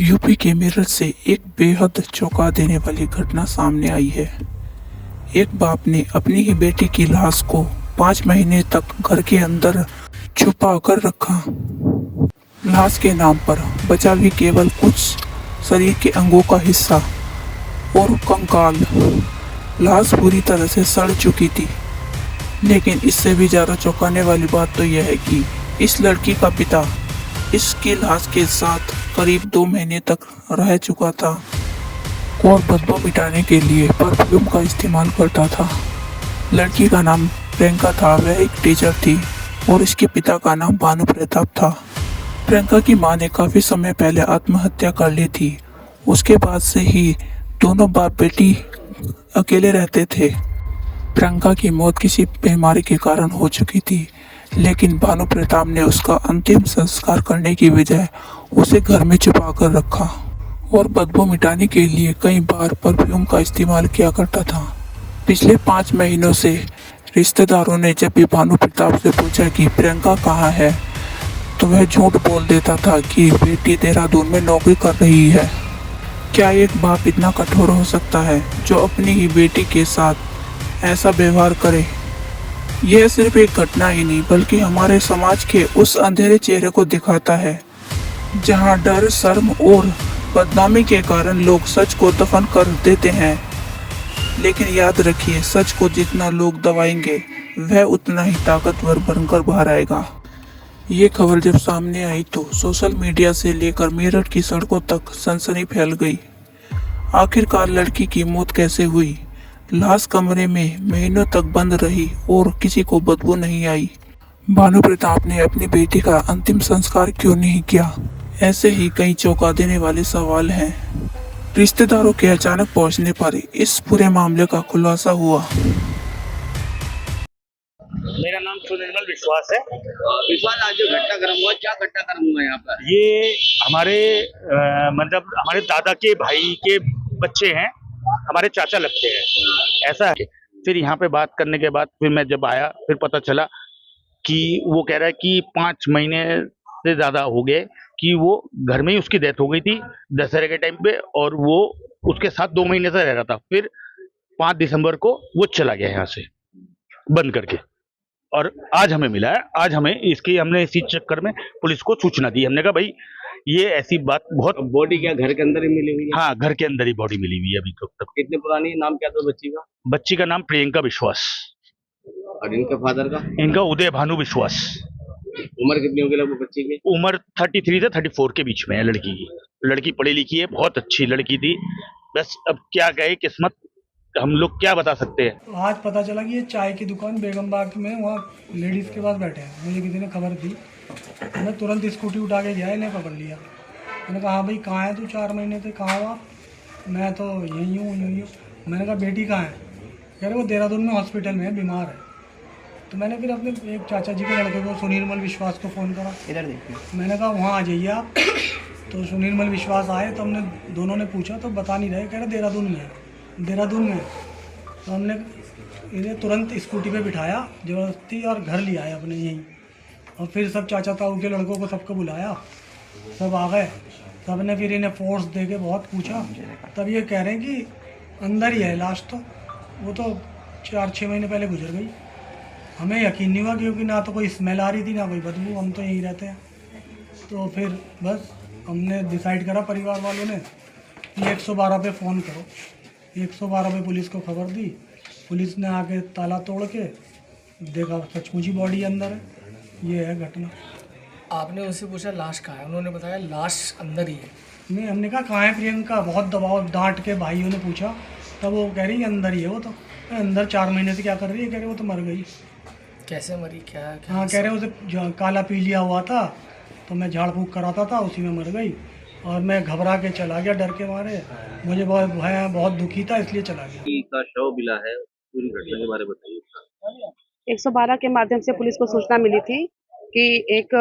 UP के मेरठ से एक बेहद चौंका देने वाली घटना सामने आई है। एक बाप ने अपनी ही बेटी की लाश को 5 महीने तक घर के अंदर छुपा कर रखा। लाश के नाम पर बचा भी केवल कुछ शरीर के अंगों का हिस्सा और कंकाल। लाश पूरी तरह से सड़ चुकी थी। लेकिन इससे भी ज्यादा चौंकाने वाली बात तो यह है कि इस लड़की का पिता इसकी लाश के साथ करीब 2 महीने तक रह चुका था और बदबू मिटाने के लिए परफ्यूम का इस्तेमाल करता था। लड़की का नाम प्रियंका था, वह एक टीचर थी और इसके पिता का नाम भानु प्रताप था। प्रियंका की मां ने काफी समय पहले आत्महत्या कर ली थी। उसके बाद से ही दोनों बाप बेटी अकेले रहते थे। प्रियंका की मौत किसी बीमारी के कारण हो चुकी थी, लेकिन भानु प्रताप ने उसका अंतिम संस्कार करने की बजाय उसे घर में छुपा कर रखा और बदबू मिटाने के लिए कई बार परफ्यूम का इस्तेमाल किया करता था। पिछले 5 महीनों से रिश्तेदारों ने जब भी भानु प्रताप से पूछा कि प्रियंका कहाँ है, तो वह झूठ बोल देता था कि बेटी देहरादून में नौकरी कर रही है। क्या एक बाप इतना कठोर हो सकता है जो अपनी ही बेटी के साथ ऐसा व्यवहार करे? यह सिर्फ एक घटना ही नहीं बल्कि हमारे समाज के उस अंधेरे चेहरे को दिखाता है जहां डर, शर्म और बदनामी के कारण लोग सच को दफन कर देते हैं। लेकिन याद रखिए, सच को जितना लोग दबाएंगे वह उतना ही ताकतवर बनकर बाहर आएगा। ये खबर जब सामने आई तो सोशल मीडिया से लेकर मेरठ की सड़कों तक सनसनी फैल गई। आखिरकार लड़की की मौत कैसे हुई? लाश कमरे में महीनों तक बंद रही और किसी को बदबू नहीं आई। भानु प्रताप ने अपनी बेटी का अंतिम संस्कार क्यों नहीं किया? ऐसे ही कई चौंका देने वाले सवाल हैं। रिश्तेदारों के अचानक पहुंचने पर इस पूरे मामले का खुलासा हुआ। मेरा नाम सुनिर्मल विश्वास है। विश्वास, आज जो घटनाक्रम हुआ, क्या घटनाक्रम हुआ यहाँ पर? ये हमारे मतलब हमारे दादा के भाई के बच्चे हैं, हमारे चाचा लगते हैं, ऐसा है। फिर यहाँ पे बात करने के बाद फिर मैं जब आया, फिर पता चला कि वो कह रहा है कि 5 महीने से ज्यादा हो गए कि वो घर में ही उसकी डेथ हो गई थी दशहरे के टाइम पे, और वो उसके साथ 2 महीने से रह रहा था। फिर 5 दिसंबर को वो चला गया यहाँ से बंद करके, और आज हमें मिला है। आज हमने इसी चक्कर में पुलिस को सूचना दी। हमने कहा भाई ये ऐसी बात बहुत। बॉडी क्या घर के अंदर ही मिली हुई है? हाँ, घर के अंदर ही बॉडी मिली हुई है अभी तक। कितनी पुरानी है? नाम क्या था बच्ची का? बच्ची का नाम प्रियंका विश्वास और इनका फादर का? इनका उदय भानु विश्वास। उम्र कितनी होगी लगभग बच्ची की? उम्र 33 से 34 के बीच में है लड़की की। लड़की पढ़ी लिखी है, बहुत अच्छी लड़की थी। बस अब क्या कहे किस्मत, हम लोग क्या बता सकते हैं। आज पता चला कि ये चाय की दुकान बेगम बाग में, वहाँ लेडीज़ के पास बैठे हैं। मुझे किसी ने खबर दी, मैं तुरंत स्कूटी उठा के गया, इन्हें पकड़ लिया। मैंने कहा हाँ भाई, कहाँ है तू? 4 महीने से कहाँ हुआ? मैं तो यहीं हूँ। मैंने कहा बेटी कहाँ है? कह रहे वो देहरादून में हॉस्पिटल में है, बीमार है। तो मैंने फिर अपने एक चाचा जी के लड़के को, सुनिर्मल विश्वास को फ़ोन करा। इधर देखिए, मैंने कहा वहाँ आ जाइए आप। तो सुनिर्मल विश्वास आए तो हमने दोनों ने पूछा तो बता नहीं रहे, कह रहे देहरादून में है। देहरादून में तो हमने इन्हें तुरंत स्कूटी पे बिठाया ज़बरदस्ती और घर ले आए अपने यहीं। और फिर सब चाचा ताऊ के लड़कों को सबको बुलाया, सब आ गए। सब ने फिर इन्हें फोर्स दे के बहुत पूछा, तब ये कह रहे हैं कि अंदर ही है लाश। तो वो तो 4-6 महीने पहले गुजर गई। हमें यकीन नहीं हुआ क्योंकि ना तो कोई स्मेल आ रही थी ना कोई बदबू, हम तो यहीं रहते हैं। तो फिर बस हमने डिसाइड करा परिवार वालों ने कि 112 पे फ़ोन करो। 112 पे पुलिस को खबर दी। पुलिस ने आके ताला तोड़ के देखा, सचमुच ही बॉडी अंदर है। ये है घटना। आपने उनसे पूछा लाश कहाँ है? उन्होंने बताया लाश अंदर ही है। नहीं, हमने कहा कहाँ है प्रियंका? बहुत दबाव डांट के भाइयों ने पूछा, तब वो कह रही है अंदर ही है। वो तो अंदर 4 महीने से क्या कर रही है? कह रहे वो तो मर गई। कैसे मरी? क्या हाँ, कह रहे उसे काला पीलिया हुआ था तो मैं झाड़ फूँक कराता था, उसी में मर गई। और मैं घबरा के चला गया डर के मारे, मुझे बहुत भय, बहुत दुखी था, इसलिए चला गया। का शव मिला है, पूरी घटना के बारे में बताइए। 112 के माध्यम से पुलिस को सूचना मिली थी कि एक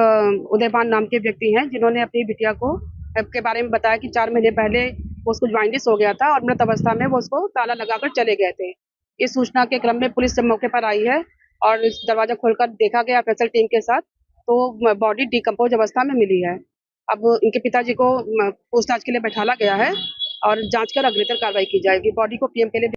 उदयभान नाम के व्यक्ति हैं जिन्होंने अपनी बिटिया को के बारे में बताया कि 4 महीने पहले वो उसको जॉइंटिस हो गया था और मृत अवस्था में वो उसको ताला लगाकर चले गए थे। इस सूचना के क्रम में पुलिस जब मौके पर आई है और इस दरवाजा खोलकर देखा गया स्पेशल टीम के साथ, तो बॉडी डिकम्पोज अवस्था में मिली है। अब इनके पिताजी को पूछताछ के लिए बैठाला गया है और जांच कर अग्रेतर कार्रवाई की जाएगी। बॉडी को पीएम के लिए